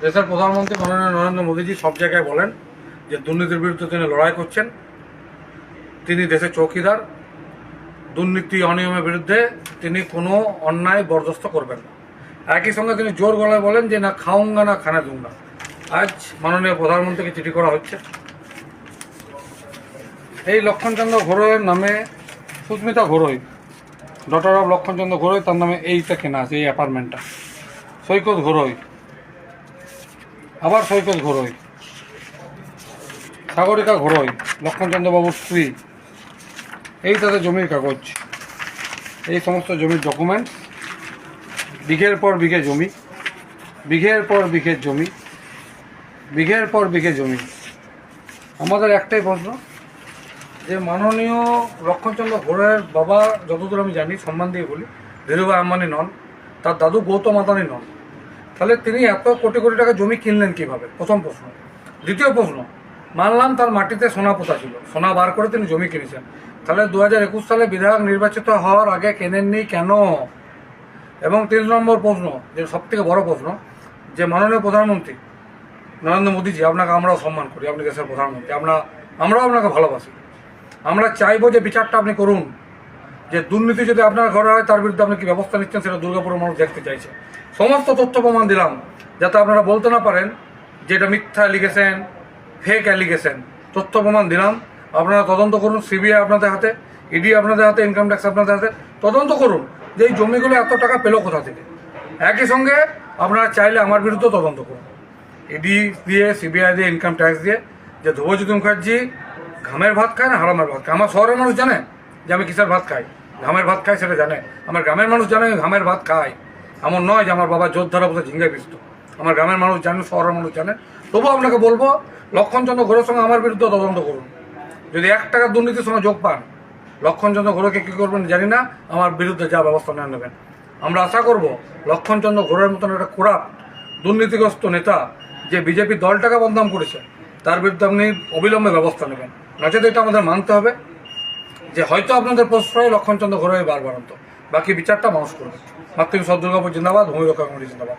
দেশের প্রধানমন্ত্রী মাননীয় নরেন্দ্র মোদীজি সব জায়গায় বলেন যে দুর্নীতির বিরুদ্ধে তিনি লড়াই করছেন, তিনি দেশের চৌকিদার, দুর্নীতি অনিয়মের বিরুদ্ধে তিনি কোনো অন্যায় বরদাস্ত করবেন না। একই সঙ্গে তিনি জোর গলায় বলেন যে না খাউঙ্গা না খানা দুঙ্গা। আজ মাননীয় প্রধানমন্ত্রীকে চিঠি করা হচ্ছে। এই লক্ষণচন্দ্র ঘোরইয়ের নামে সুস্মিতা ঘোরই, ডটার অফ লক্ষণচন্দ্র ঘোরই, তার নামে এইটা কেনা আছে, এই অ্যাপার্টমেন্টটা। সৈকত ঘোরই, আবার সৈকত ঘোরই, সাগরিকা ঘোরই, লক্ষণচন্দ্রবাবুর স্ত্রী। এই তাদের জমির কাগজ, এই সমস্ত জমির ডকুমেন্টস, বিঘের পর বিঘে জমি, বিঘের পর বিঘে জমি, বিঘের পর বিঘে জমি। আমাদের একটাই প্রশ্ন যে মাননীয় লক্ষণচন্দ্র ঘোরের বাবা, যতদূর আমি জানি, সম্মান দিয়ে বলি, ধীরুভাই আম্বানি নন, তার দাদু গৌতম আদানি নন। তাহলে তিনি এত কোটি কোটি টাকা জমি কিনলেন কীভাবে? প্রথম প্রশ্ন। দ্বিতীয় প্রশ্ন, মানলাম তার মাটিতে সোনা পোতা ছিল, সোনা বার করে তিনি জমি কিনেছেন, তাহলে 2021 সালে বিধায়ক নির্বাচিত হওয়ার আগে কেনেননি কেন? এবং 3 নম্বর প্রশ্ন, যে সব থেকে বড় প্রশ্ন, যে মাননীয় প্রধানমন্ত্রী নরেন্দ্র মোদীজি, আপনাকে আমরাও সম্মান করি, আপনি দেশের প্রধানমন্ত্রী, আমরাও আপনাকে ভালোবাসি। আমরা চাইবো যে বিচারটা আপনি করুন, যে দুর্নীতি যদি আপনার ঘরে হয় তার বিরুদ্ধে আপনি কি ব্যবস্থা নিচ্ছেন সেটা দুর্গাপুরের মানুষ দেখতে চাইছে। সমস্ত তথ্য প্রমাণ দিলাম যাতে আপনারা বলতে না পারেন যে এটা মিথ্যা অ্যালিগেশন, ফেক অ্যালিগেশন। তথ্য প্রমাণ দিলাম, আপনারা তদন্ত করুন, সিবিআই আপনাদের হাতে, ইডি আপনাদের হাতে, ইনকাম ট্যাক্স আপনাদের হাতে, তদন্ত করুন যে এই জমিগুলো এত টাকা পেলো কোথা থেকে। একই সঙ্গে আপনারা চাইলে আমার বিরুদ্ধে তদন্ত করুন, ইডি দিয়ে, সিবিআই দিয়ে, ইনকাম ট্যাক্স দিয়ে, যে ধ্রুবজ্যোতি মুখার্জি ঘামের ভাত খায় না হারামের ভাত খায়। আমার শহরের মানুষ জানে যে আমি কিসের ভাত খাই, ঘামের ভাত খাই, সেটা জানে। আমার গ্রামের মানুষ জানে আমি ঘামের ভাত খাই। এমন নয় যে আমার বাবা যোদ্ধারা বসে ঝিঙ্গায় পিসত। আমার গ্রামের মানুষ জানে, শহরের মানুষ জানে। তবুও আপনাকে বলবো, লক্ষণচন্দ্র ঘোরের সঙ্গে আমার বিরুদ্ধে তদন্ত করুন। যদি 1 টাকার দুর্নীতির সঙ্গে যোগ পান, লক্ষণচন্দ্র ঘোরকে কী করবেন জানি না, আমার বিরুদ্ধে যা ব্যবস্থা নেবেন। আমরা আশা করব লক্ষণচন্দ্র ঘোরের মতন একটা কোরাপ্ট দুর্নীতিগ্রস্ত নেতা, যে বিজেপি দলটাকে বদনাম করেছে, তার বিরুদ্ধে আপনি অবিলম্বে ব্যবস্থা নেবেন। নচেত এটা আমাদের মানতে হবে যে হয়তো আপনাদের প্রশ্রয় লক্ষণচন্দ্র ঘোরের বারবারন্ত, বাকি বিচারটা মানুষ করবে। মাতৃ সব দুর্গাপুর জিন্দাবাদ, ভূমি রক্ষা কমিটি জিন্দাবাদ।